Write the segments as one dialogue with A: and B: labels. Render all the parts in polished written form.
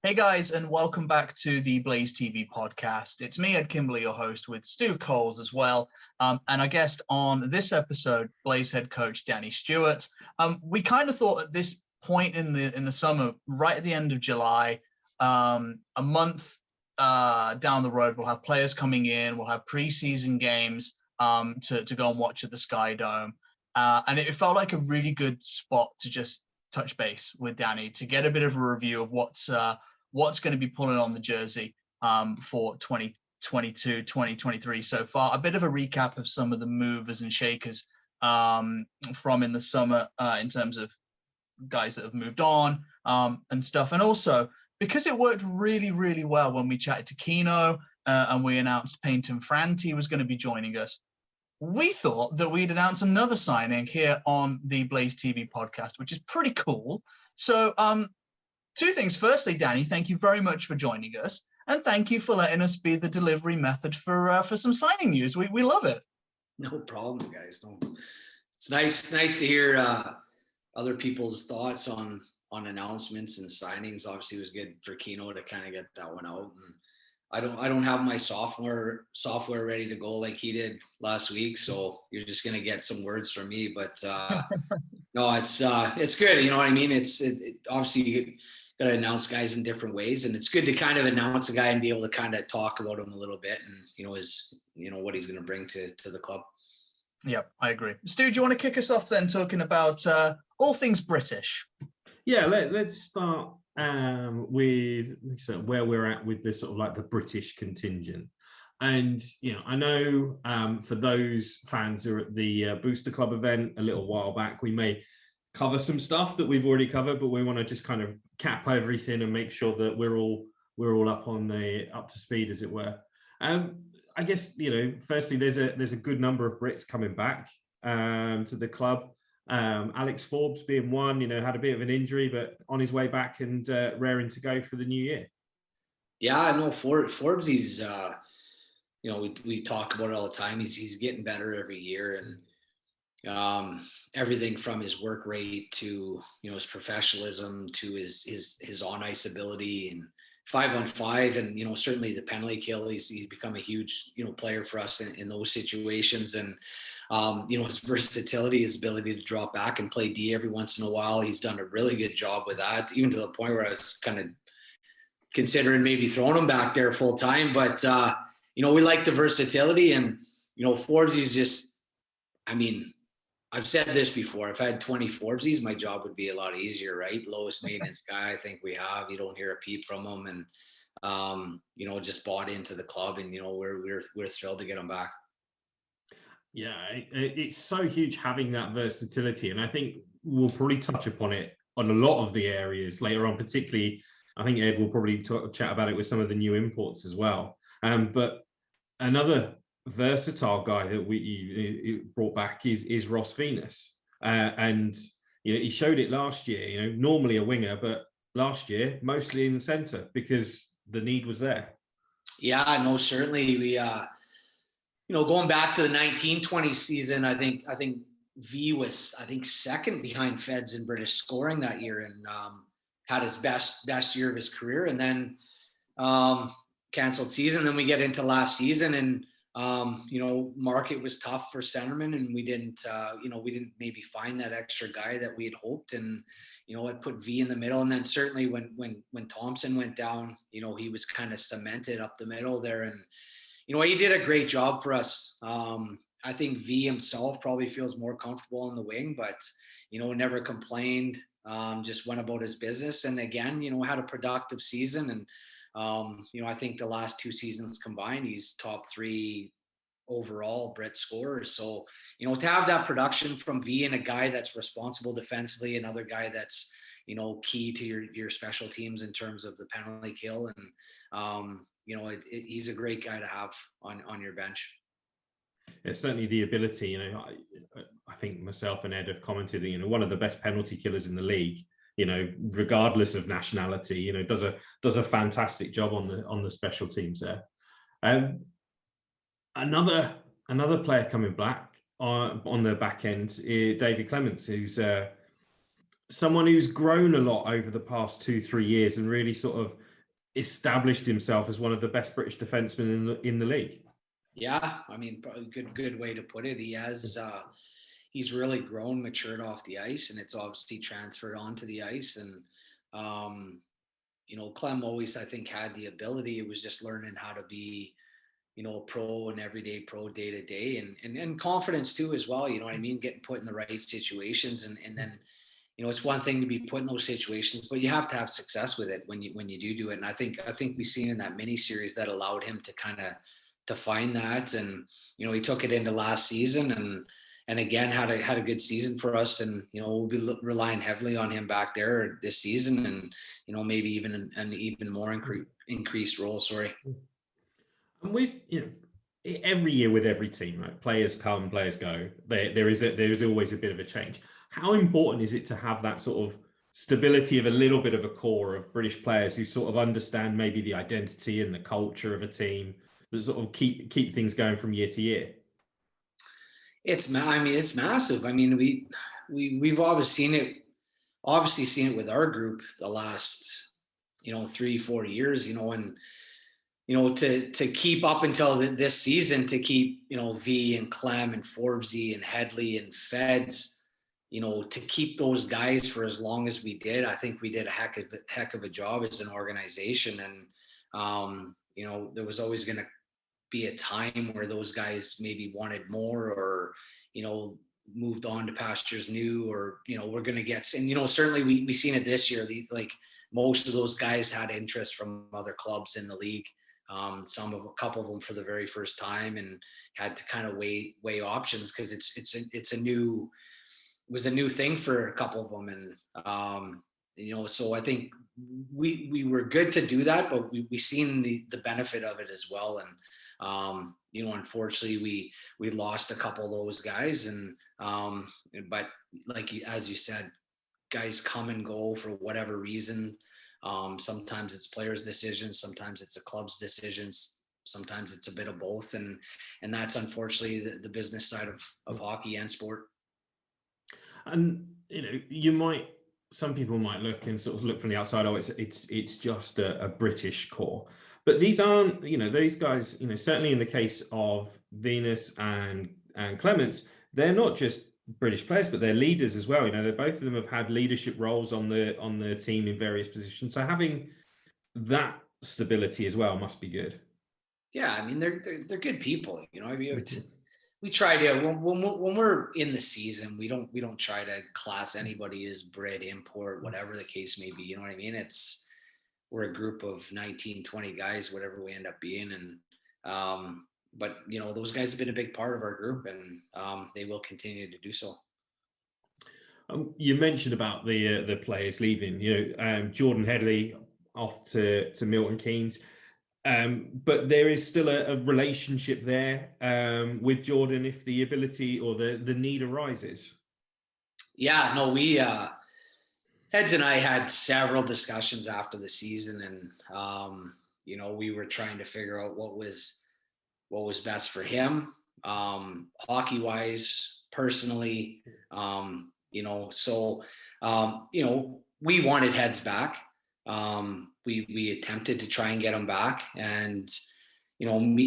A: Hey guys, and welcome back to the Blaze TV podcast. It's me, Ed Kimberley, your host, with Stu Coles as well. And I guessed on this episode, Blaze head coach Danny Stewart. We kind of thought at this point in the summer, right at the end of July, a month down the road, we'll have players coming in, we'll have preseason games to go and watch at the Sky Dome. And it felt like a really good spot to just touch base with Danny to get a bit of a review of what's going to be pulling on the jersey for 2022, 2023 so far. A bit of a recap of some of the movers and shakers from in the summer in terms of guys that have moved on and stuff. And also, because it worked really, really well when we chatted to Keno and we announced Peyton Franti was going to be joining us, we thought that we'd announce another signing here on the Blaze TV podcast, which is pretty cool. So, two things. Firstly, Danny, thank you very much for joining us, and thank you for letting us be the delivery method for some signing news. We love it.
B: No problem, guys. No, it's nice to hear other people's thoughts on announcements and signings. Obviously, it was good for Keno to kind of get that one out. And I don't have my software ready to go like he did last week, so you're just gonna get some words from me. But no, it's good. You know what I mean? Obviously. Got to announce guys in different ways, and it's good to kind of announce a guy and be able to kind of talk about him a little bit, and what he's going to bring to the club.
A: Yeah, I agree. Stu, do you want to kick us off then, talking about all things British?
C: Yeah, let's start with where we're at with this sort of like the British contingent. And I know for those fans who are at the Booster Club event a little while back, we may cover some stuff that we've already covered, but we want to just kind of cap everything and make sure that we're all up to speed, as it were. I guess firstly, there's a good number of Brits coming back to the club. Alex Forbes being one, had a bit of an injury, but on his way back and raring to go for the new year.
B: Yeah, I know Forbes. He's we talk about it all the time. He's getting better every year, and everything from his work rate to his professionalism to his on ice ability and 5-on-5, and certainly the penalty kill. He's become a huge player for us in those situations, and his versatility, his ability to drop back and play D every once in a while. He's done a really good job with that, even to the point where I was kind of considering maybe throwing him back there full time. But we like the versatility, and Forbes. He's just, I've said this before. If I had 20 Forbeses, my job would be a lot easier, right? Lowest maintenance guy I think we have. You don't hear a peep from him, and just bought into the club, and we're thrilled to get him back.
C: Yeah, it's so huge having that versatility, and I think we'll probably touch upon it on a lot of the areas later on. Particularly, I think Ed will probably chat about it with some of the new imports as well. But another versatile guy that we brought back is Ross Venus, and he showed it last year. Normally a winger, but last year mostly in the centre because the need was there.
B: Yeah, no, certainly we going back to the 1920 season, I think V was second behind Feds in British scoring that year, and had his best year of his career, and then canceled season. Then we get into last season, and market was tough for centermen, and we didn't maybe find that extra guy that we had hoped, and it put V in the middle. And then certainly when Thompson went down, he was kind of cemented up the middle there, and he did a great job for us. I think V himself probably feels more comfortable on the wing, but never complained, just went about his business, and again had a productive season. And I think the last two seasons combined, he's top 3 overall Brit scorers. So, to have that production from V, and a guy that's responsible defensively, another guy that's, key to your special teams in terms of the penalty kill. And, he's a great guy to have on your bench.
C: It's certainly the ability, I think myself and Ed have commented, one of the best penalty killers in the league. Regardless of nationality, does a fantastic job on the special teams there. Another player coming back on the back end is David Clements, who's someone who's grown a lot over the past 2-3 years and really sort of established himself as one of the best British defensemen in the league.
B: Yeah, I mean, probably good way to put it. He has he's really grown, matured off the ice, and it's obviously transferred onto the ice. And Clem always, I think, had the ability. It was just learning how to be, a pro and everyday pro day to day, and confidence too as well. You know what I mean? Getting put in the right situations, and then it's one thing to be put in those situations, but you have to have success with it when you do it. And I think we've seen in that mini series that allowed him to kind of to find that. And he took it into last season, and again had a good season for us. And we'll be relying heavily on him back there this season, and maybe even an even more increased role. Sorry.
C: And with every year with every team, right? Players come, players go. There is always a bit of a change. How important is it to have that sort of stability of a little bit of a core of British players who sort of understand maybe the identity and the culture of a team, that sort of keep things going from year to year?
B: It's massive. I mean, we've obviously seen it with our group the last 3-4 years, and to keep up until this season, to keep V and Clem and Forbesy and Headley and Feds, to keep those guys for as long as we did. I think we did a heck of a job as an organization. And there was always going to be a time where those guys maybe wanted more, or moved on to pastures new, or we're going to get, and certainly we seen it this year. Like most of those guys had interest from other clubs in the league. A couple of them for the very first time, and had to kind of weigh options, because it was a new thing for a couple of them. And so I think we were good to do that, but we seen the benefit of it as well. And unfortunately we lost a couple of those guys, and but as you said, guys come and go for whatever reason. Sometimes it's players' decisions, sometimes it's a club's decisions, sometimes it's a bit of both, and that's unfortunately the business side of hockey and sport. And
C: some people might look and sort of look from the outside, it's just a British core. But these aren't, these guys, certainly in the case of Venus and Clements, they're not just British players, but they're leaders as well. They're both of them have had leadership roles on the team in various positions. So having that stability as well must be good.
B: Yeah, I mean, they're good people. We try to, when we're in the season, we don't try to class anybody as bred, import, whatever the case may be. You know what I mean? We're a group of 19, 20 guys, whatever we end up being. And, but those guys have been a big part of our group, and they will continue to do so.
C: You mentioned about the players leaving, Jordan Headley off to Milton Keynes. But there is still a relationship there with Jordan if the ability or the need arises.
B: Yeah, no, we Heads and I had several discussions after the season, and we were trying to figure out what was best for him, hockey wise, personally. So we wanted Heads back. We attempted to try and get him back, and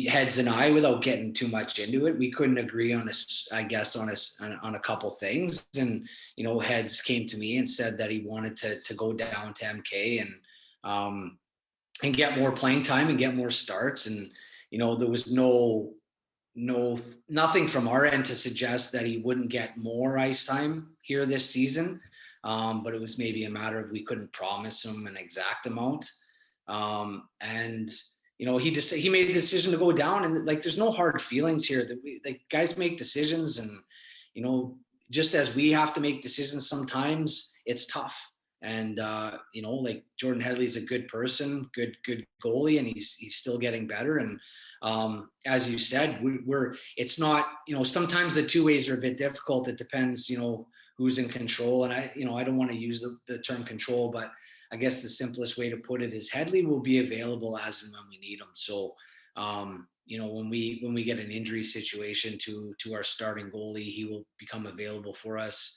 B: Heads and I, without getting too much into it, we couldn't agree on a couple things. And Heads came to me and said that he wanted to go down to MK and get more playing time and get more starts. And there was nothing from our end to suggest that he wouldn't get more ice time here this season. But it was maybe a matter of we couldn't promise him an exact amount. And he made the decision to go down, and there's no hard feelings here. That guys make decisions, and just as we have to make decisions sometimes, it's tough. And Jordan Headley's a good person, good goalie, and he's still getting better. And as you said, it's not, sometimes the two ways are a bit difficult. It depends, who's in control. And I don't want to use the term control, but I guess the simplest way to put it is Headley will be available as and when we need him. So, when we get an injury situation to our starting goalie, he will become available for us.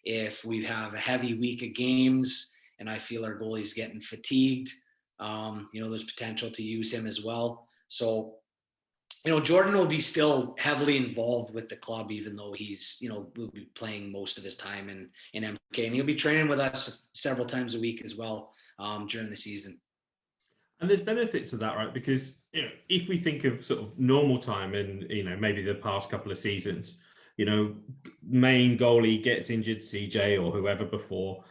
B: If we have a heavy week of games and I feel our goalie's getting fatigued, There's potential to use him as well. So, Jordan will be still heavily involved with the club, even though he's, will be playing most of his time in MK, and he'll be training with us several times a week as well during the season.
C: And there's benefits of that, right? Because if we think of sort of normal time and maybe the past couple of seasons, main goalie gets injured, CJ or whoever before,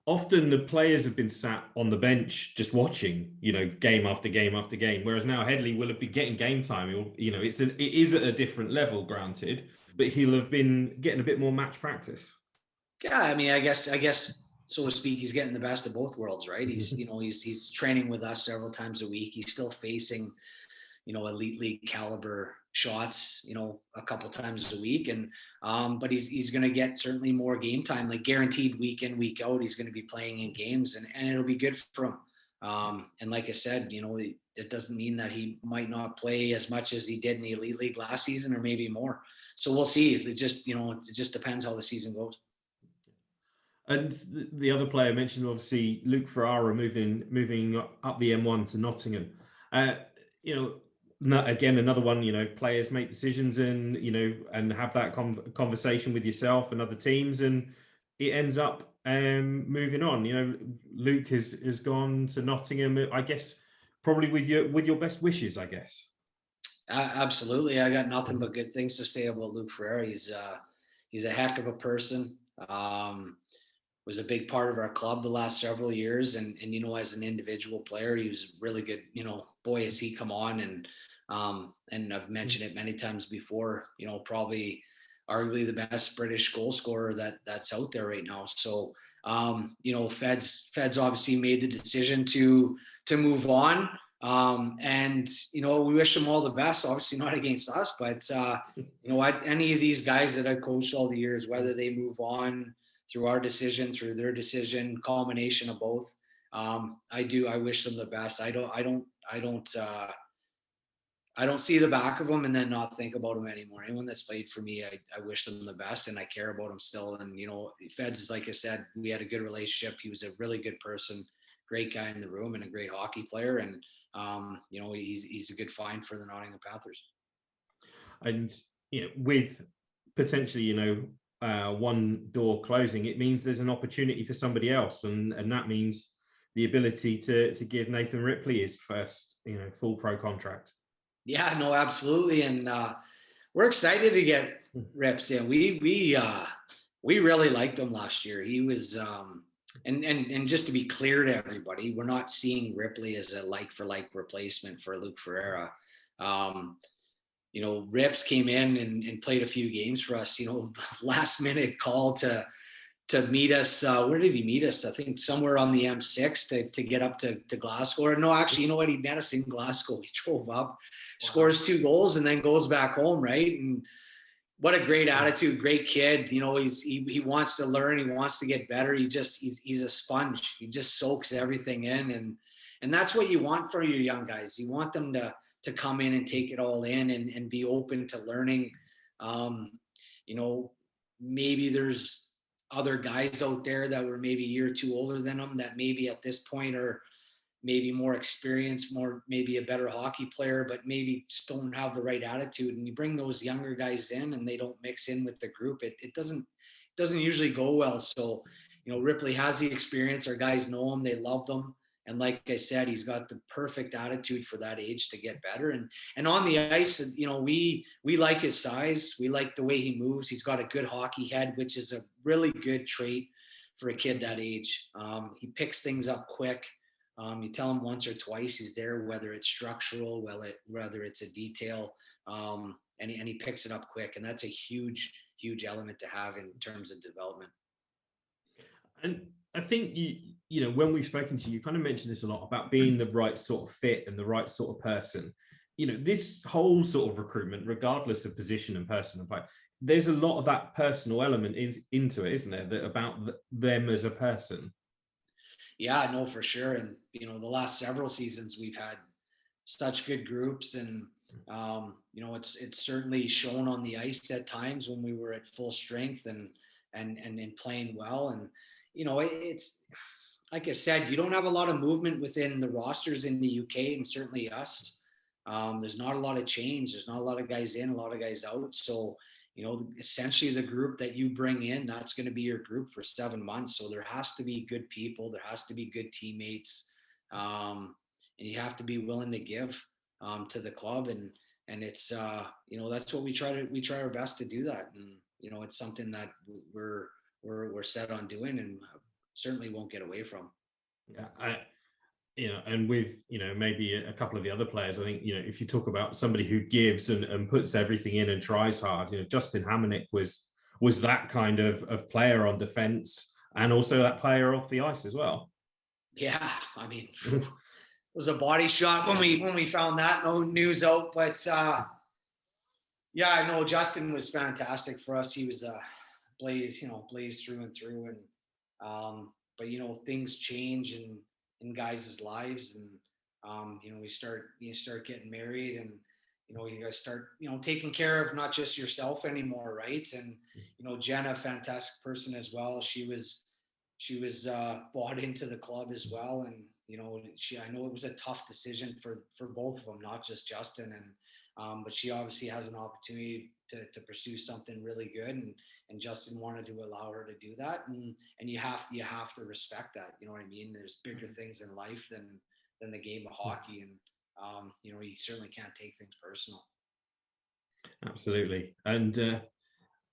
C: often the players have been sat on the bench just watching, game after game after game. Whereas now Headley will have been getting game time. It is at a different level, granted, but he'll have been getting a bit more match practice.
B: Yeah, I mean, I guess so to speak, he's getting the best of both worlds, right? He's he's training with us several times a week. He's still facing elite league caliber shots, a couple times a week. And, but he's going to get certainly more game time, like guaranteed week in, week out. He's going to be playing in games and it'll be good for him. And like I said, it doesn't mean that he might not play as much as he did in the elite league last season or maybe more. So we'll see. It just depends how the season goes.
C: And the other player mentioned, obviously, Luke Ferrara moving up the M1 to Nottingham. Again, another one, players make decisions and, and have that conversation with yourself and other teams, and it ends up moving on. Luke has gone to Nottingham, I guess, probably with your best wishes, I guess.
B: Absolutely. I got nothing but good things to say about Luke Ferrara. He's a heck of a person. Was a big part of our club the last several years. And as an individual player, he was really good. Boy, has he come on and I've mentioned it many times before, probably arguably the best British goal scorer that's out there right now. So, Feds obviously made the decision to move on. And we wish them all the best, obviously not against us, but any of these guys that I've coached all the years, whether they move on through our decision, through their decision, combination of both. I wish them the best. I don't see the back of them and then not think about them anymore. Anyone that's played for me, I wish them the best and I care about them still. And, Feds is, like I said, we had a good relationship. He was a really good person, great guy in the room and a great hockey player. And, he's a good find for the Nottingham Panthers.
C: And, with potentially, one door closing, it means there's an opportunity for somebody else, and that means the ability to give Nathan Ripley his first full pro contract. Yeah,
B: no, absolutely. And we're excited to get Rips in. We really liked him last year. He was and just to be clear to everybody, we're not seeing Ripley as a like for like replacement for Luke Ferrara. Rips came in and played a few games for us, last minute call to meet us. Where did he meet us? I think somewhere on the M6 to get up to Glasgow. Or no, actually, you know what? He met us in Glasgow. He drove up, scores 2 goals and then goes back home. Right. And what a great attitude, great kid. He wants to learn. He wants to get better. He's a sponge. He just soaks everything in. And that's what you want for your young guys. You want them to come in and take it all in and be open to learning. Maybe there's other guys out there that were maybe a year or two older than them that maybe at this point are maybe more experienced, maybe a better hockey player, but maybe just don't have the right attitude. And you bring those younger guys in and they don't mix in with the group. It doesn't usually go well. So, Ripley has the experience. Our guys know him. They love them. And like I said, he's got the perfect attitude for that age to get better. And on the ice, we like his size. We like the way he moves. He's got a good hockey head, which is a really good trait for a kid that age. He picks things up quick. You tell him once or twice, he's there, whether it's structural, whether it's a detail, and he picks it up quick. And that's a huge, huge element to have in terms of development.
C: And I think when we've spoken to you, you kind of mentioned this a lot about being the right sort of fit and the right sort of person. This whole sort of recruitment, regardless of position and person and play, there's a lot of that personal element into it, isn't there? That about them as a person.
B: Yeah, no, for sure. And the last several seasons we've had such good groups, and it's certainly shown on the ice at times when we were at full strength and playing well. And like I said, you don't have a lot of movement within the rosters in the UK, and certainly us. There's not a lot of change. There's not a lot of guys in, a lot of guys out. So, essentially the group that you bring in, that's going to be your group for 7 months. So there has to be good people. There has to be good teammates. And you have to be willing to give to the club. And it's, that's what we try our best to do that. And, it's something that we're set on doing and certainly won't get away from.
C: Yeah. And with, maybe a couple of the other players, I think, if you talk about somebody who gives and puts everything in and tries hard, Justin Hamonic was that kind of player on defense and also that player off the ice as well.
B: Yeah. I mean, it was a body shot when we found that, no news out, but yeah, I know Justin was fantastic for us. He was Blaze through and through. And, but, things change in guys' lives, and you start getting married, and you guys start taking care of not just yourself anymore, right? And Jenna, fantastic person as well. She was bought into the club as well, and I know it was a tough decision for both of them, not just Justin, and but she obviously has an opportunity to pursue something really good, and Justin wanted to allow her to do that, and you have to respect that. You know what I mean? There's bigger things in life than the game of hockey, and you certainly can't take things personal.
C: Absolutely. And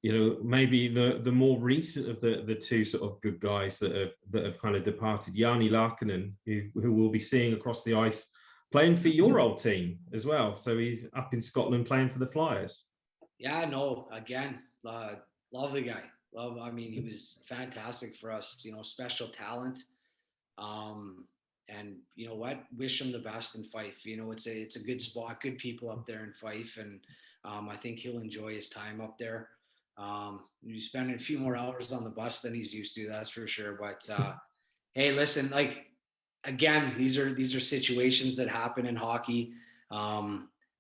C: maybe the more recent of the two sort of good guys that have kind of departed, Jani Larkinen, who we'll be seeing across the ice playing for your old team as well. So he's up in Scotland playing for the Flyers.
B: Yeah, no, again, love the guy. I mean, he was fantastic for us, special talent. And you know what, wish him the best in Fife. It's a good spot, good people up there in Fife. And I think he'll enjoy his time up there. He's spending a few more hours on the bus than he's used to, that's for sure. But hey, listen, again, these are situations that happen in hockey.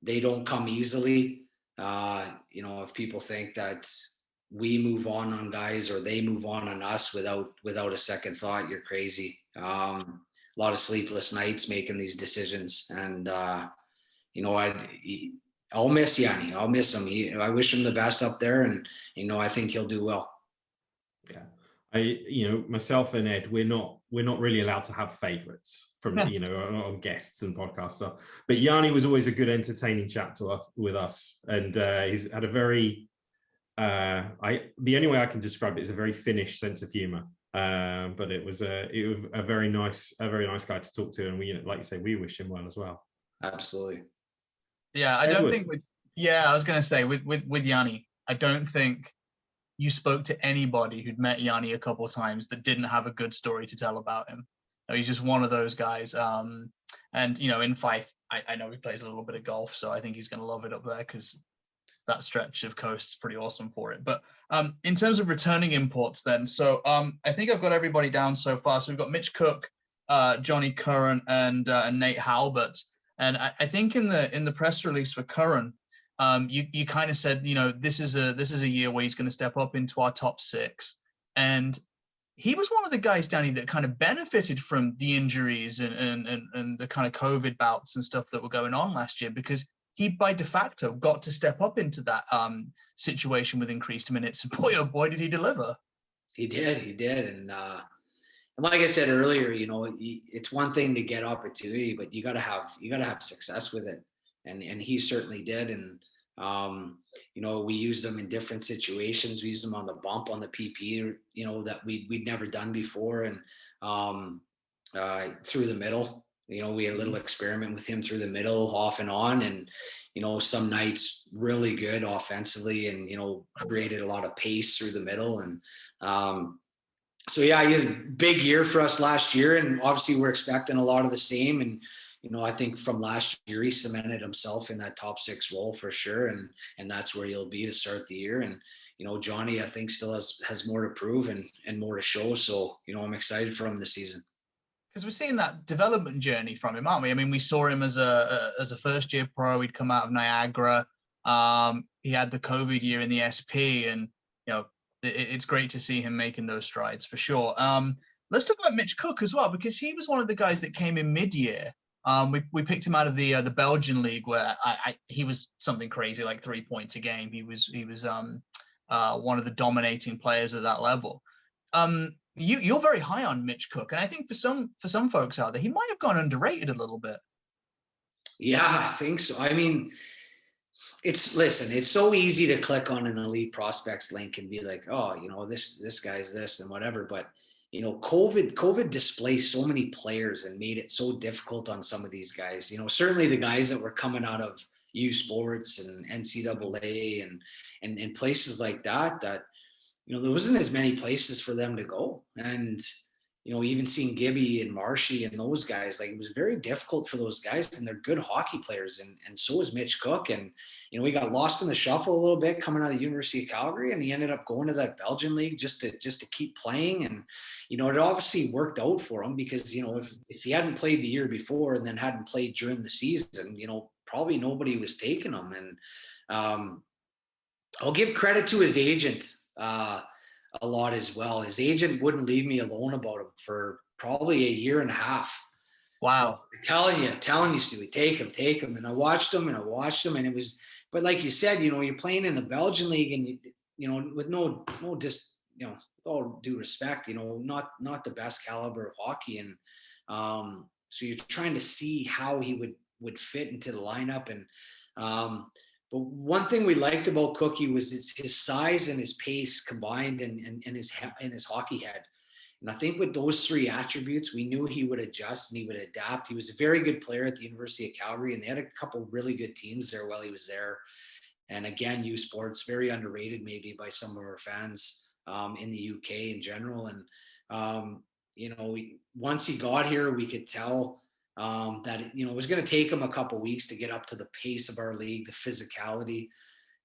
B: They don't come easily. If people think that we move on guys or they move on us without a second thought, you're crazy. A lot of sleepless nights making these decisions, and I'll miss Yanni. I'll miss him. I wish him the best up there, and I think he'll do well.
C: Yeah, myself and Ed, we're not really allowed to have favorites from on guests and podcasts stuff. But Yanni was always a good, entertaining chat with us, and he's had a very the only way I can describe it is a very Finnish sense of humor. But it was a very nice guy to talk to, and we, like you say, we wish him well as well.
B: Absolutely.
A: Yeah, I don't think I was going to say with Yanni, I don't think you spoke to anybody who'd met Yanni a couple of times that didn't have a good story to tell about him. He's just one of those guys. And in Fife, I know he plays a little bit of golf, so I think he's going to love it up there because that stretch of coast is pretty awesome for it. But in terms of returning imports then, so I think I've got everybody down so far. So we've got Mitch Cook, Johnny Curran, and Nate Halbert. And I think in the press release for Curran, you kind of said, this is a year where he's going to step up into our top six. And he was one of the guys, Danny, that kind of benefited from the injuries and the kind of COVID bouts and stuff that were going on last year, because he by de facto got to step up into that situation with increased minutes. And boy, oh boy, did he deliver. He
B: did. And like I said earlier, it's one thing to get opportunity, but you gotta have success with it. And he certainly did. And we used him in different situations. We used him on the bump, on the PP, that we'd never done before. And through the middle, we had a little experiment with him through the middle, off and on. And, some nights really good offensively, and, created a lot of pace through the middle. And so, yeah, he had a big year for us last year. And obviously we're expecting a lot of the same. And, I think from last year, he cemented himself in that top six role for sure. And that's where he'll be to start the year. And, Johnny, I think still has more to prove and more to show. So, I'm excited for him this season.
A: Because we're seeing that development journey from him, aren't we? I mean, we saw him as a first year pro. He'd come out of Niagara. He had the COVID year in the SP, and, it's great to see him making those strides for sure. let's talk about Mitch Cook as well, because he was one of the guys that came in mid-year. We picked him out of the Belgian league where he was something crazy, like 3 points a game. He was one of the dominating players at that level. You're very high on Mitch Cook, and I think for some folks out there, he might have gone underrated a little bit.
B: Yeah, I think so. I mean, it's so easy to click on an elite prospects link and be like, oh, this guy's this and whatever. But COVID displaced so many players and made it so difficult on some of these guys. Certainly the guys that were coming out of U Sports and NCAA and places like that, there wasn't as many places for them to go. And, even seeing Gibby and Marshy and those guys, like, it was very difficult for those guys, and they're good hockey players. And so is Mitch Cook. And, we got lost in the shuffle a little bit coming out of the University of Calgary, and he ended up going to that Belgian league just to keep playing. And, it obviously worked out for him because, if he hadn't played the year before and then hadn't played during the season, probably nobody was taking him. And I'll give credit to his agent a lot as well. His agent wouldn't leave me alone about him for probably a year and a half.
A: Wow.
B: I'm telling you, Stewie, take him. And I watched him and it was, but like you said, you're playing in the Belgian league and, with with all due respect, not the best caliber of hockey. And so you're trying to see how he would fit into the lineup. And but one thing we liked about Cookie was his size and his pace combined and his hockey head. And I think with those three attributes, we knew he would adjust and he would adapt. He was a very good player at the University of Calgary, and they had a couple really good teams there while he was there. And again, U Sports, very underrated maybe by some of our fans in the UK in general. And, once he got here, we could tell that it was going to take him a couple of weeks to get up to the pace of our league, the physicality.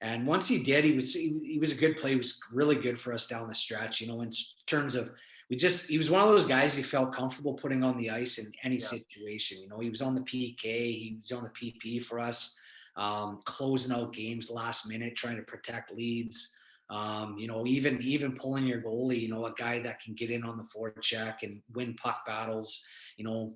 B: And once he did, he was a good player. He was really good for us down the stretch, in terms of he was one of those guys you felt comfortable putting on the ice in any situation. He was on the PK, he was on the PP for us, closing out games last minute, trying to protect leads. Even pulling your goalie, a guy that can get in on the forecheck and win puck battles,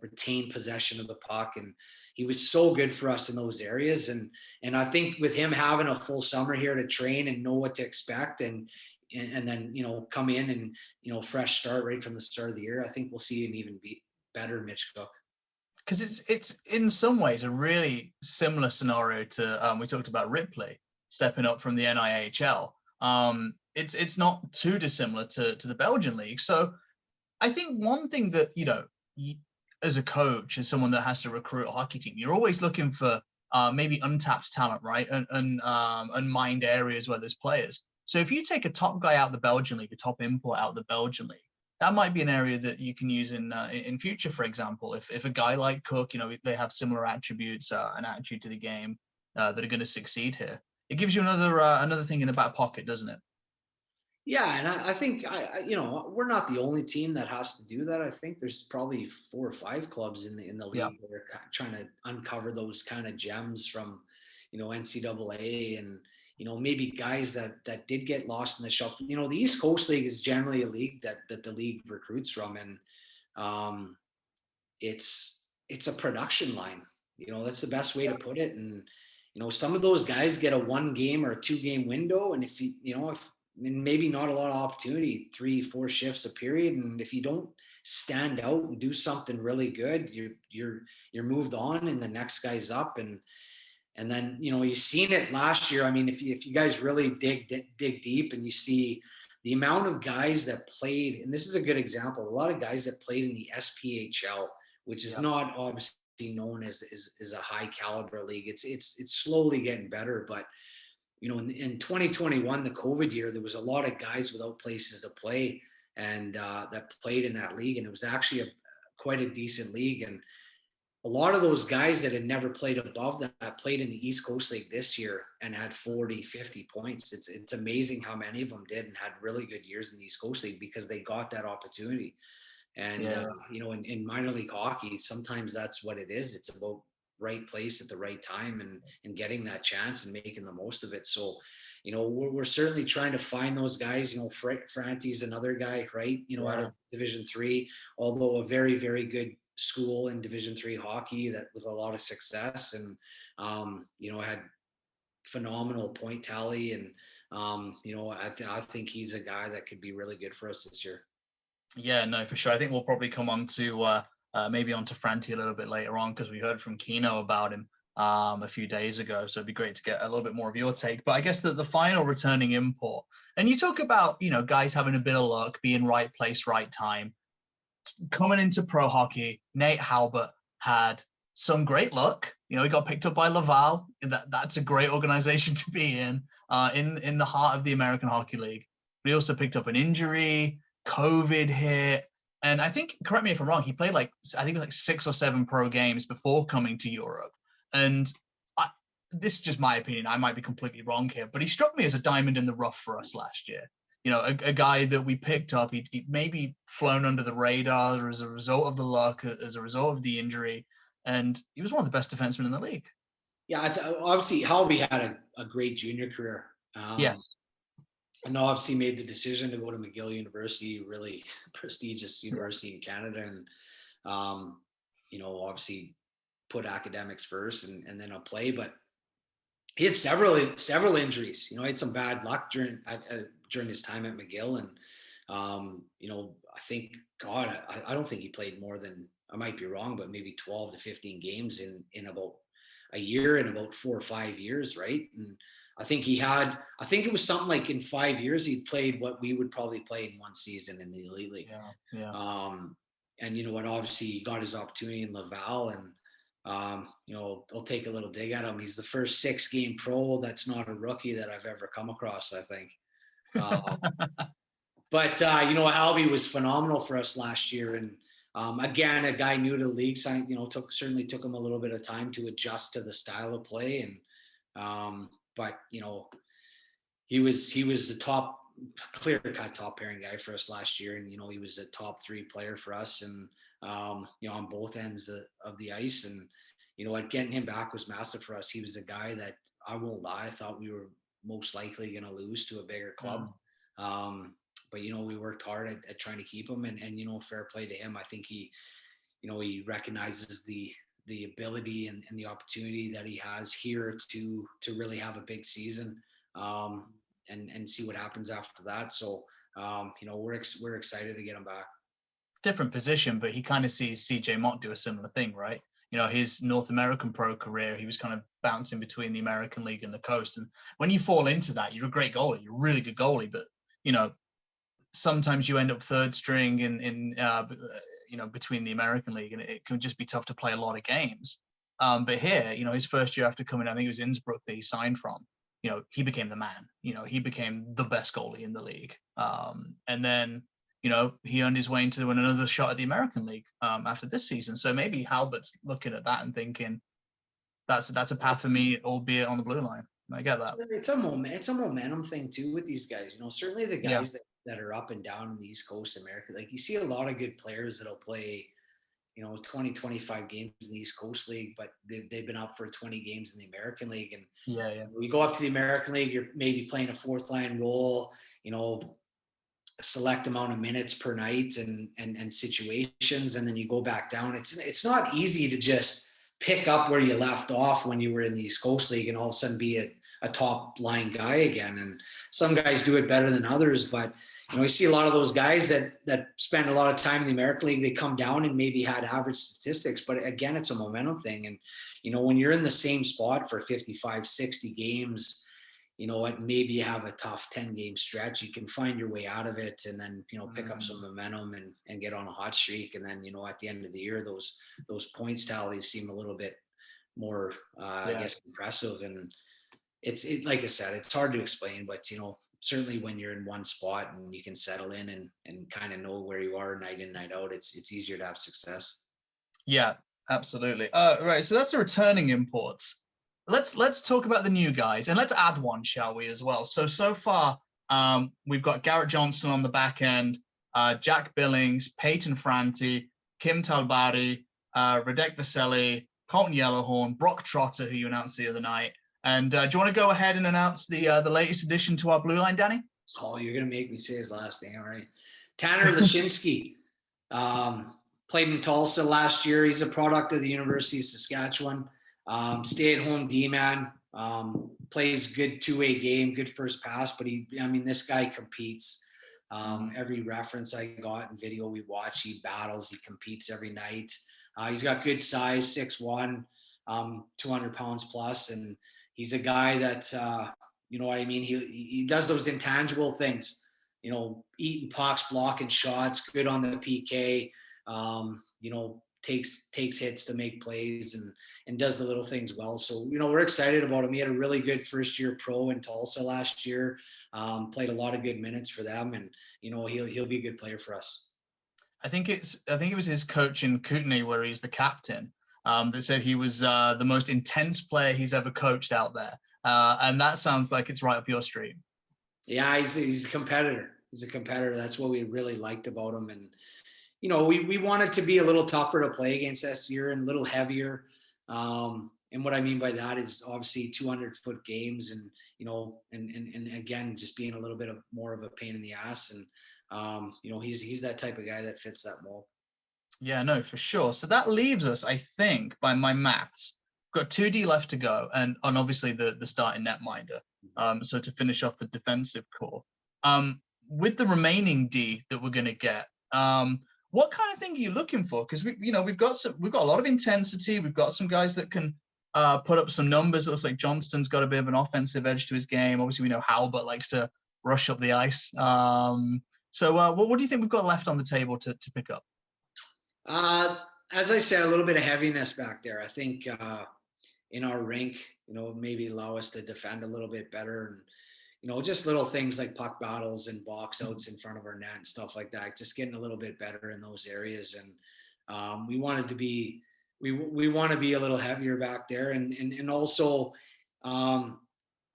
B: retain possession of the puck. And he was so good for us in those areas. And I think with him having a full summer here to train and know what to expect and then, come in and, fresh start right from the start of the year, I think we'll see an even better Mitch Cook.
A: Because it's in some ways a really similar scenario to, we talked about Ripley stepping up from the NIHL. It's not too dissimilar to the Belgian league. So I think one thing that, as a coach, as someone that has to recruit a hockey team, you're always looking for maybe untapped talent, right? And unmined areas where there's players. So if you take a top guy out of the Belgian league, a top import out of the Belgian league, that might be an area that you can use in future, for example. If a guy like Cook, they have similar attributes, an attitude to the game that are going to succeed here. It gives you another thing in the back pocket, doesn't it?
B: Yeah, and I think we're not the only team that has to do that. I think there's probably 4 or 5 clubs in the league that are trying to uncover those kind of gems from, NCAA and maybe guys that did get lost in the shuffle. The East Coast League is generally a league that the league recruits from, and it's a production line. That's the best way to put it. And some of those guys get a 1 game or a 2 game window, and if maybe not a lot of opportunity, 3-4 shifts a period. And if you don't stand out and do something really good, you're moved on and the next guy's up. And then, you've seen it last year. I mean, if you guys really dig deep and you see the amount of guys that played, and this is a good example, a lot of guys that played in the SPHL, which is not obviously known as a high caliber league. It's slowly getting better, but in 2021, the COVID year, there was a lot of guys without places to play and that played in that league. And it was actually quite a decent league. And a lot of those guys that had never played above that played in the East Coast League this year and had 40, 50 points. It's amazing how many of them did and had really good years in the East Coast League because they got that opportunity. And, in minor league hockey, sometimes that's what it is. It's about right place at the right time and getting that chance and making the most of it. So, we're certainly trying to find those guys. Franti's another guy, right? Out of Division 3, although a very, very good school in Division 3 hockey that with a lot of success, and had phenomenal point tally, and I think he's a guy that could be really good for us this year.
A: Yeah, no, for sure. I think we'll probably come on to maybe onto Franti a little bit later on, because we heard from Kino about him a few days ago. So it'd be great to get a little bit more of your take. But I guess the final returning import, and you talk about, guys having a bit of luck, being right place, right time. Coming into pro hockey, Nate Halbert had some great luck. He got picked up by Laval. That's a great organization to be in the heart of the American Hockey League. But he also picked up an injury, COVID hit. And I think, correct me if I'm wrong, he played like 6 or 7 pro games before coming to Europe. And this is just my opinion. I might be completely wrong here, but he struck me as a diamond in the rough for us last year. A guy that we picked up, he'd maybe flown under the radar as a result of the luck, as a result of the injury. And he was one of the best defensemen in the league.
B: Yeah, obviously, Halby had a great junior career. And obviously made the decision to go to McGill University, really prestigious university in Canada. And, obviously put academics first and then I'll play. But he had several injuries. He had some bad luck during his time at McGill. And, I think, I don't think he played more than, I might be wrong, but maybe 12 to 15 games in about a year, in about 4 or 5 years, right? And I think it was something like in 5 years, he'd played what we would probably play in one season in the Elite League.
A: Yeah.
B: And obviously he got his opportunity in Laval, and, I'll take a little dig at him. He's the first 6-game pro that's not a rookie that I've ever come across, I think. But Halby was phenomenal for us last year. And, again, a guy new to the league, certainly took him a little bit of time to adjust to the style of play. And, but he was the clear-cut top pairing guy for us last year, and he was a top 3 player for us, and on both ends of the ice. And getting him back was massive for us. He was a guy that, I won't lie, I thought we were most likely going to lose to a bigger club. But we worked hard at trying to keep him, and fair play to him. I think he recognizes the ability and the opportunity that he has here to really have a big season, and see what happens after that. So, we're excited to get him back.
A: Different position, but he kind of sees CJ Mott do a similar thing, right? His North American pro career, he was kind of bouncing between the American League and the coast. And when you fall into that, you're a great goalie, you're a really good goalie, but, sometimes you end up third string in between the American League, and it can just be tough to play a lot of games. But here, his first year after coming, I think it was Innsbruck that he signed from, he became the man. He became the best goalie in the league. And then, he earned his way into another shot at the American League after this season. So maybe Halbert's looking at that and thinking, that's a path for me, albeit on the blue line. I get that.
B: It's a momentum thing too with these guys. Certainly the guys that are up and down in the East Coast America, like you see a lot of good players that'll play, 20, 25 games in the East Coast League, but they've been up for 20 games in the American League. And you go up to the American League, you're maybe playing a 4th line role, a select amount of minutes per night and situations, and then you go back down. It's not easy to just pick up where you left off when you were in the East Coast League and all of a sudden be a top line guy again. And some guys do it better than others, but we see a lot of those guys that spend a lot of time in the American League, they come down and maybe had average statistics, but again, it's a momentum thing. And, when you're in the same spot for 55, 60 games, maybe you have a tough 10-game stretch, you can find your way out of it and then, pick up some momentum and get on a hot streak. And then, at the end of the year, those points tallies seem a little bit more, I guess, impressive. And it's like I said, it's hard to explain, but, certainly when you're in one spot and you can settle in and kind of know where you are night in, night out, it's easier to have success.
A: Yeah, absolutely. Right. So that's the returning imports. Let's talk about the new guys, and let's add one, shall we, as well. So far, we've got Garrett Johnston on the back end, Jack Billings, Peyton Franti, Kim Talbari, Radek Vasily, Colton Yellowhorn, Brock Trotter, who you announced the other night. And do you want to go ahead and announce the latest addition to our blue line, Danny?
B: Oh, you're going to make me say his last name, all right? Tanner Lashinsky. Played in Tulsa last year. He's a product of the University of Saskatchewan. Stay-at-home D-man. Plays good two-way game, good first pass. But this guy competes. Every reference I got in video we watch, he battles. He competes every night. He's got good size, 6'1", 200 pounds plus, and he's a guy that you know what I mean. He does those intangible things. You know, eating pucks, blocking shots, good on the PK. You know, takes hits to make plays and does the little things well. So, you know, we're excited about him. He had a really good first year pro in Tulsa last year. Played a lot of good minutes for them, and you know, he'll be a good player for us.
A: I think it was his coach in Kootenay, where he's the captain, that said he was the most intense player he's ever coached out there. And that sounds like it's right up your street.
B: Yeah, he's a competitor. He's a competitor. That's what we really liked about him. And, you know, we wanted to be a little tougher to play against this year and a little heavier. And what I mean by that is obviously 200-foot games and, you know, and again, just being a little bit more of a pain in the ass. And, you know, he's that type of guy that fits that mold.
A: Yeah, no, for sure. So that leaves us, I think, by my maths, got 2D left to go, and obviously the starting netminder. So to finish off the defensive core, with the remaining D that we're going to get, what kind of thing are you looking for? Because we've got a lot of intensity. We've got some guys that can put up some numbers. It looks like Johnston's got a bit of an offensive edge to his game. Obviously, we know Halbert likes to rush up the ice. So what do you think we've got left on the table to pick up?
B: As I said, a little bit of heaviness back there. I think in our rink, you know, maybe allow us to defend a little bit better, and you know, just little things like puck battles and box outs in front of our net and stuff like that. Just getting a little bit better in those areas, and we want to be a little heavier back there, and also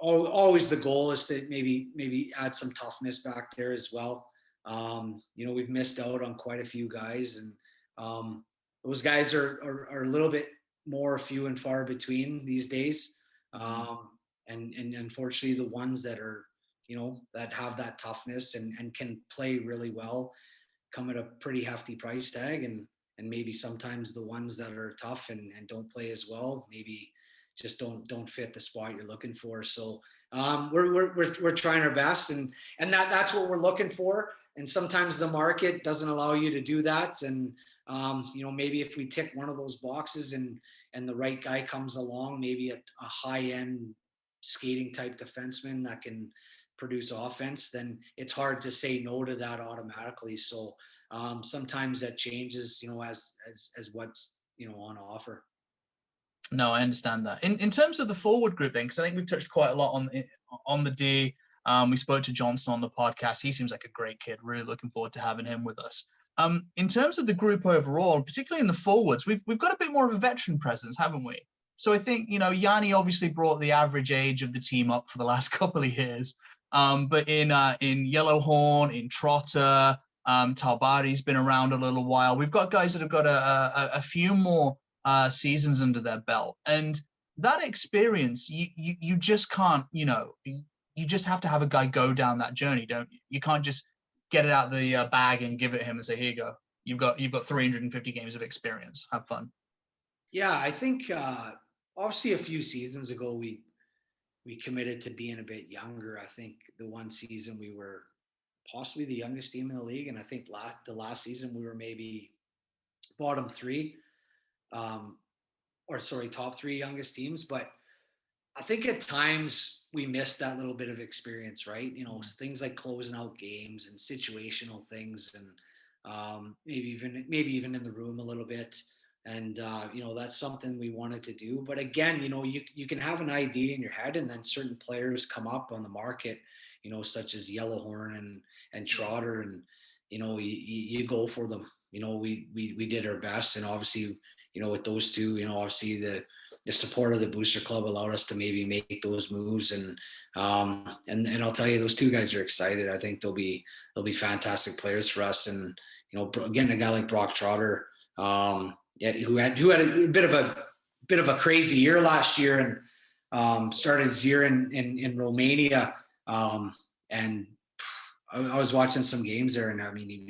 B: always the goal is to maybe add some toughness back there as well. You know, we've missed out on quite a few guys, and those guys are a little bit more few and far between these days. And unfortunately, the ones that are, you know, that have that toughness and can play really well come at a pretty hefty price tag. And maybe sometimes the ones that are tough and don't play as well, maybe just don't fit the spot you're looking for. So we're trying our best, and that's what we're looking for. And sometimes the market doesn't allow you to do that. And you know, maybe if we tick one of those boxes and the right guy comes along, maybe a high-end skating type defenseman that can produce offense, then it's hard to say no to that automatically. So sometimes that changes, you know, as what's, you know, on offer.
A: No, I understand that. In terms of the forward group then, because I think we've touched quite a lot on the D. We spoke to Johnson on the podcast. He seems like a great kid. Really looking forward to having him with us. In terms of the group overall, particularly in the forwards, we've got a bit more of a veteran presence, haven't we? So I think, you know, Yanni obviously brought the average age of the team up for the last couple of years. But in Yellowhorn, in Trotter, Talbari's been around a little while. We've got guys that have got a few more seasons under their belt. And that experience, you just can't, you know, you just have to have a guy go down that journey, don't you? You can't just get it out of the bag and give it him and say, here you go. You've got 350 games of experience. Have fun.
B: Yeah, I think obviously a few seasons ago we committed to being a bit younger. I think the one season we were possibly the youngest team in the league, and I think the last season we were maybe bottom three, top three youngest teams. But I think at times we missed that little bit of experience, right? You know, things like closing out games and situational things, and maybe even in the room a little bit. And you know, that's something we wanted to do. But again, you know, you can have an idea in your head, and then certain players come up on the market, you know, such as Yellowhorn and Trotter, and you know, you go for them. You know, we did our best, and obviously, you know, with those two, you know, obviously the support of the Booster Club allowed us to maybe make those moves, and I'll tell you, those two guys are excited. I think they'll be fantastic players for us, and you know, getting a guy like Brock Trotter, who had a bit of a bit of a crazy year last year, and started his year in Romania. And I was watching some games there, and I mean, he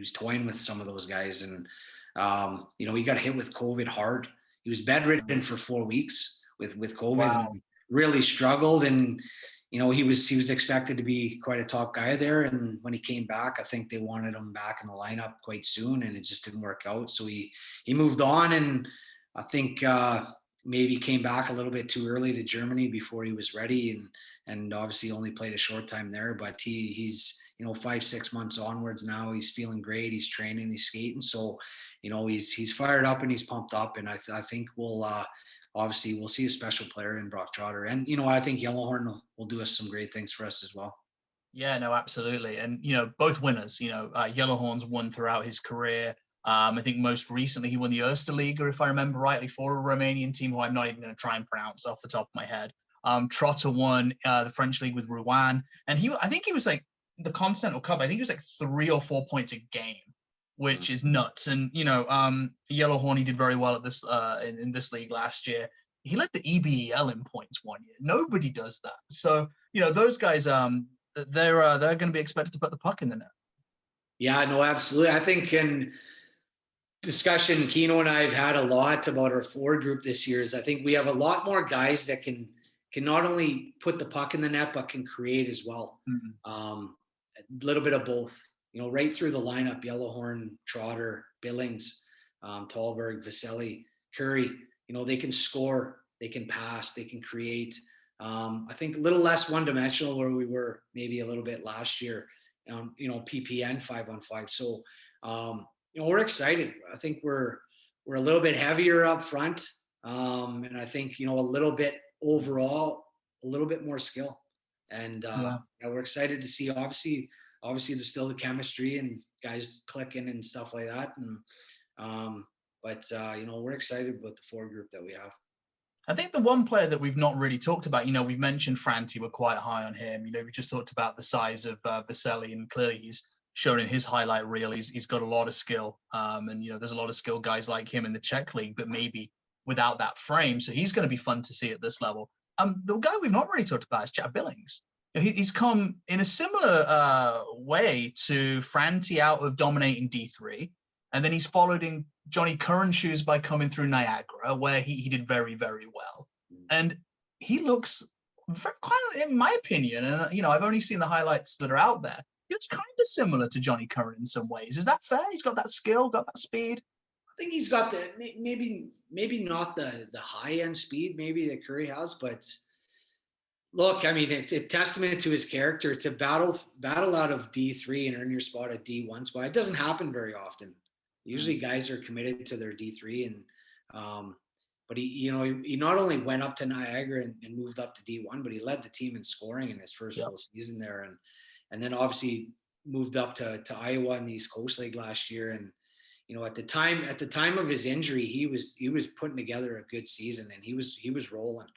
B: was toying with some of those guys, and he got hit with COVID hard. He was bedridden for 4 weeks with COVID.
A: Wow.
B: And really struggled, and he was expected to be quite a top guy there. And when he came back, I think they wanted him back in the lineup quite soon, and it just didn't work out. So he moved on, and I think maybe came back a little bit too early to Germany before he was ready, and obviously only played a short time there. But he's 5-6 months onwards now. He's feeling great. He's training. He's skating. So he's fired up and he's pumped up. And I think obviously we'll see a special player in Brock Trotter. And I think Yellowhorn will do us some great things for us as well.
A: Yeah, no, absolutely. And both winners. Yellowhorn's won throughout his career. I think most recently he won the Liga, if I remember rightly, for a Romanian team who I'm not even going to try and pronounce off the top of my head. Trotter won the French league with Rouen, and I think he was like the Continental Cup. I think he was like 3 or 4 points a game, which is nuts. And Yellowhorn, he did very well at this in this league last year. He led the EBEL in points one year. Nobody does that. So those guys, they're going to be expected to put the puck in the net.
B: Yeah, no, absolutely. I think in discussion Keno and I have had a lot about our forward group this year is I think we have a lot more guys that can not only put the puck in the net but can create as well. A little bit of both, right through the lineup. Yellowhorn, Trotter, Billings, Tallberg, Vasily, Curry, they can score, they can pass, they can create. I think a little less one-dimensional where we were maybe a little bit last year, PPN 5-on-5. So we're excited. I think we're a little bit heavier up front. And I think, a little bit overall, a little bit more skill. And we're excited to see, obviously there's still the chemistry and guys clicking and stuff like that. And, we're excited about the forward group that we have.
A: I think the one player that we've not really talked about, we've mentioned Franti, we're quite high on him. We just talked about the size of Vasily, and clearly he's shown in his highlight reel. He's got a lot of skill. And there's a lot of skilled guys like him in the Czech league, but maybe without that frame. So he's going to be fun to see at this level. The guy we've not really talked about is Chad Billings. He's come in a similar way to Franti out of dominating D3. And then he's followed in Johnny Curran's shoes by coming through Niagara, where he did very, very well. And he looks quite, in my opinion, and I've only seen the highlights that are out there, he looks kind of similar to Johnny Curran in some ways. Is that fair? He's got that skill, got that speed.
B: I think he's got the maybe not the high end speed maybe that Curry has, but look, I mean, it's a testament to his character to battle out of D3 and earn your spot at D1 spot. It doesn't happen very often. Usually guys are committed to their D3, and but he not only went up to Niagara and moved up to D1, but he led the team in scoring in his first full season there, and then obviously moved up to Iowa in the East Coast League last year. And at the time of his injury, he was putting together a good season, and he was rolling.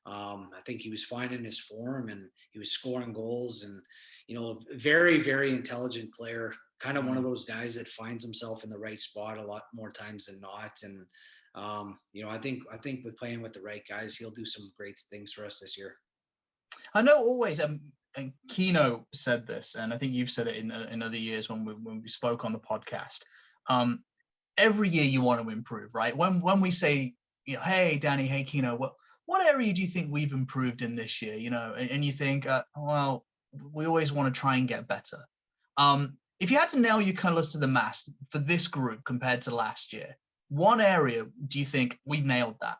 B: I think he was finding his form, and he was scoring goals, and very, very intelligent player. Kind of one of those guys that finds himself in the right spot a lot more times than not. And I think with playing with the right guys, he'll do some great things for us this year.
A: I know always, and Keno said this, and I think you've said it in other years when we spoke on the podcast. Every year you want to improve, right? When we say, hey Danny, hey Keno, what area do you think we've improved in this year? And you think, well, we always want to try and get better. If you had to nail your colors to the mast for this group compared to last year, one area do you think we've nailed that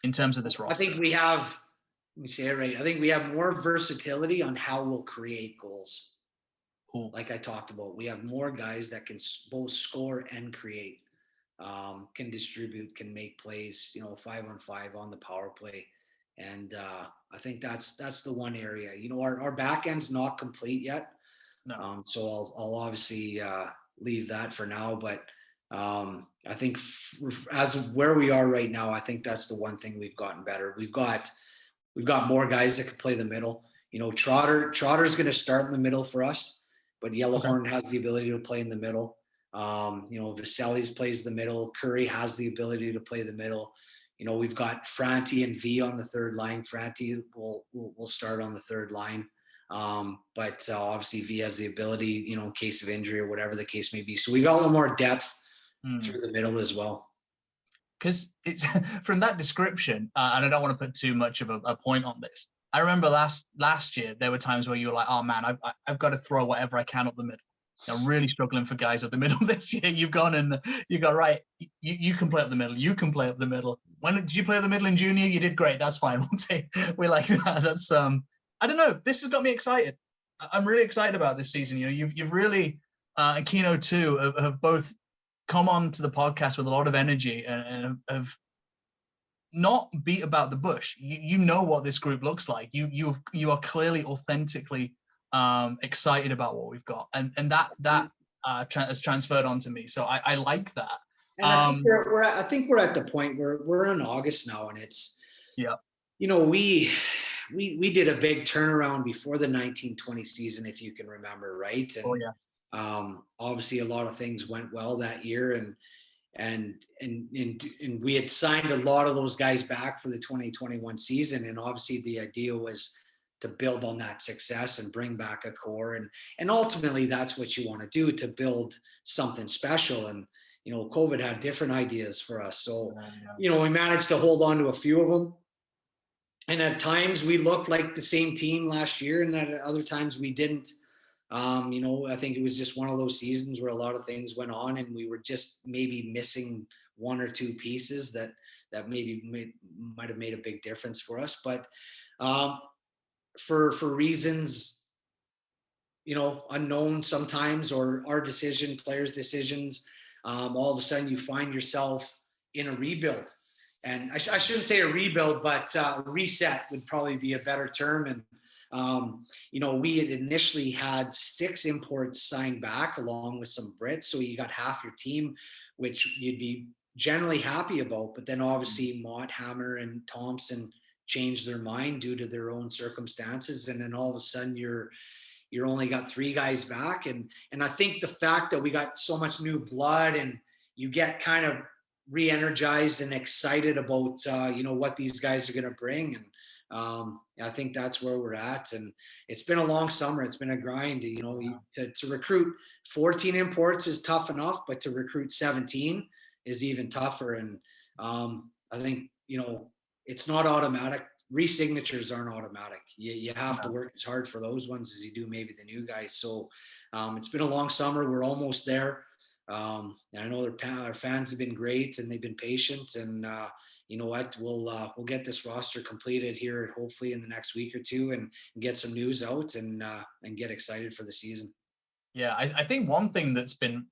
A: in terms of this roster?
B: I think we have, let me say it right, I think we have more versatility on how we'll create goals.
A: Cool.
B: Like I talked about, we have more guys that can both score and create, can distribute, can make plays, 5-on-5 on the power play. And I think that's the one area. Our back end's not complete yet.
A: No.
B: So I'll obviously leave that for now. But I think as of where we are right now, I think that's the one thing we've gotten better. We've got more guys that can play the middle. Trotter's going to start in the middle for us, but Yellowhorn has the ability to play in the middle. Vaselis plays the middle. Curry has the ability to play the middle. We've got Franti and V on the third line. Franti will start on the third line. But obviously V has the ability, in case of injury or whatever the case may be. So we got a little more depth through the middle as well.
A: Because it's from that description, and I don't want to put too much of a point on this. I remember last year, there were times where you were like, oh man, I've got to throw whatever I can up the middle. I'm really struggling for guys up the middle this year. You've gone and you got right. You can play up the middle. You can play up the middle. When did you play up the middle in junior? You did great. That's fine. We'll say we like that. That's I don't know. This has got me excited. I'm really excited about this season. You've really and Keno too have both come on to the podcast with a lot of energy and have not beat about the bush. You know what this group looks like. You are clearly authentically excited about what we've got, and that has transferred onto me. So I like that.
B: And I think we're at the point where we're in August now, and it's we did a big turnaround before the 1920 season, if you can remember, right? And, obviously a lot of things went well that year, and we had signed a lot of those guys back for the 2021 season, and obviously the idea was to build on that success and bring back a core, and ultimately that's what you want to do, to build something special. And COVID had different ideas for us, so we managed to hold on to a few of them, and at times we looked like the same team last year, and at other times we didn't. I think it was just one of those seasons where a lot of things went on, and we were just maybe missing one or two pieces that maybe might have made a big difference for us. But for reasons, unknown sometimes, or our decision, players' decisions, all of a sudden you find yourself in a rebuild. And I shouldn't say a rebuild, but reset would probably be a better term. And we had initially had 6 imports signed back along with some Brits. So you got half your team, which you'd be generally happy about. But then obviously Mott, Hammer, and Thompson changed their mind due to their own circumstances. And then all of a sudden you're only got 3 guys back. And I think the fact that we got so much new blood, and you get kind of re-energized and excited about, what these guys are going to bring. And I think that's where we're at. And it's been a long summer. It's been a grind. To recruit 14 imports is tough enough, but to recruit 17 is even tougher. And I think, it's not automatic. Re-signatures aren't automatic. You have to work as hard for those ones as you do maybe the new guys. So it's been a long summer. We're almost there. And I know our fans have been great, and they've been patient, and you know what, we'll get this roster completed here hopefully in the next week or two, and get some news out, and get excited for the season.
A: Yeah, I think one thing that's been,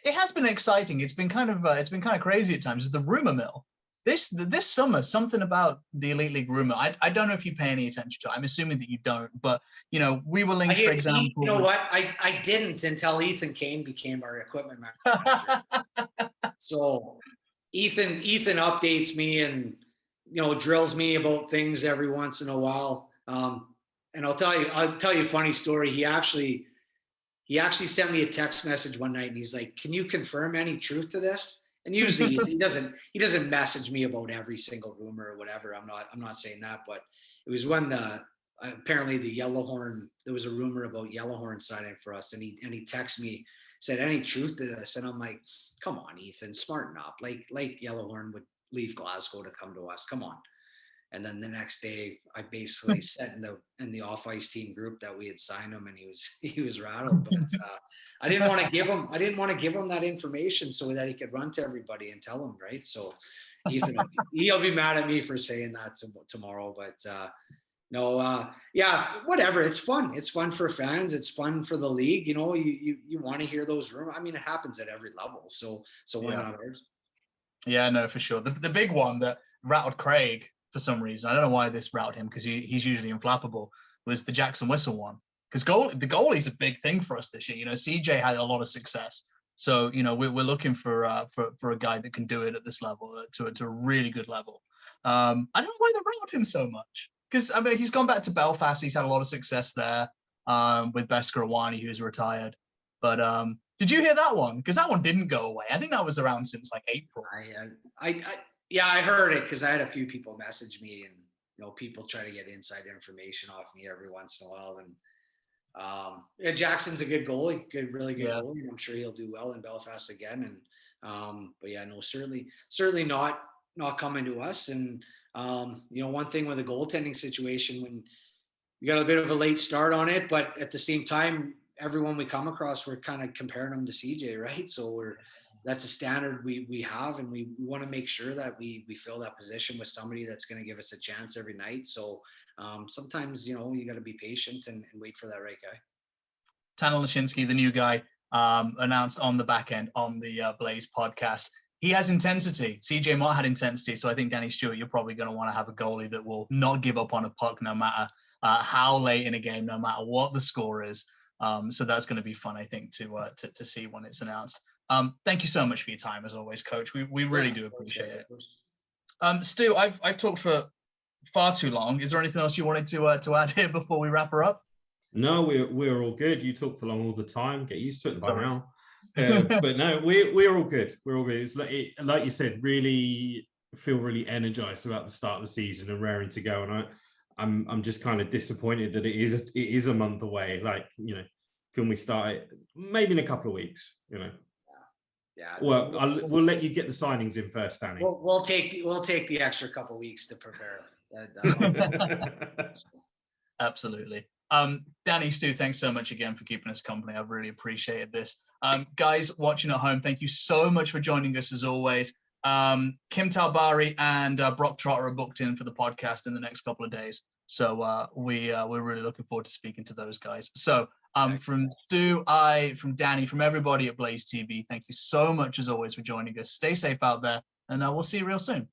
A: it has been exciting. It's been kind of crazy at times, is the rumor mill. This summer, something about the Elite League rumor. I don't know if you pay any attention to it. I'm assuming that you don't, but we were linked, for example.
B: You know what? I didn't until Ethan Kane became our equipment manager. So Ethan updates me, and drills me about things every once in a while. And I'll tell you a funny story. He actually sent me a text message one night, and he's like, "Can you confirm any truth to this?" And usually he doesn't message me about every single rumor or whatever. I'm not saying that, but it was when apparently the Yellowhorn, there was a rumor about Yellowhorn signing for us, and he texted me, said, "Any truth to this?" And I'm like, "Come on, Ethan, smarten up. Like Yellowhorn would leave Glasgow to come to us. Come on." And then the next day, I basically said in the off ice team group that we had signed him, and he was rattled. But I didn't want to give him that information so that he could run to everybody and tell them, right? So Ethan, he'll be mad at me for saying that tomorrow. But whatever. It's fun. It's fun for fans. It's fun for the league. You want to hear those rumors. I mean, it happens at every level. So why not ours? Yeah, no, for sure. The big one that rattled Craig, for some reason, I don't know why this rattled him, because he's usually inflappable, was the Jackson Whistle one. Because the goalie's a big thing for us this year. CJ had a lot of success, so we're looking for a guy that can do it at this level, to a really good level. I don't know why they rattled him so much, because he's gone back to Belfast. He's had a lot of success there with Beskar Awani, who's retired. But
A: Did you hear that one? Because that one didn't go away. I think that was around since like April.
B: I heard it because I had a few people message me, and people try to get inside information off me every once in a while. And Jackson's a good goalie, really good goalie, and I'm sure he'll do well in Belfast again. And but yeah, no, certainly not coming to us. And one thing with the goaltending situation, when we got a bit of a late start on it, but at the same time, everyone we come across, we're kind of comparing them to CJ, right? So that's a standard we have, and we want to make sure that we fill that position with somebody that's going to give us a chance every night. So sometimes, you got to be patient and wait for that right guy.
A: Tanner Lashinsky, the new guy, announced on the back end on the Blaze podcast. He has intensity. CJ Mott had intensity. So I think, Danny Stewart, you're probably going to want to have a goalie that will not give up on a puck no matter how late in a game, no matter what the score is. So that's going to be fun, I think, to see when it's announced. Thank you so much for your time, as always, Coach. We really do appreciate it. Stu, I've talked for far too long. Is there anything else you wanted to add here before we wrap her up?
C: No, we're all good. You talk for long all the time. Get used to it by now. But no, we're all good. We're all good. It's like you said, really feel really energized about the start of the season and raring to go. And I'm just kind of disappointed that it is a month away. Like, can we start it maybe in a couple of weeks?
B: Yeah.
C: Well, we'll let you get the signings in first, Danny.
B: We'll take the extra couple of weeks to prepare.
A: Absolutely. Danny, Stu, thanks so much again for keeping us company. I've really appreciated this. Guys watching at home, thank you so much for joining us as always. Kim Talbari and Brock Trotter are booked in for the podcast in the next couple of days. So we're really looking forward to speaking to those guys. So from Stu, from Danny, from everybody at Blaze TV, thank you so much as always for joining us. Stay safe out there, and we'll see you real soon.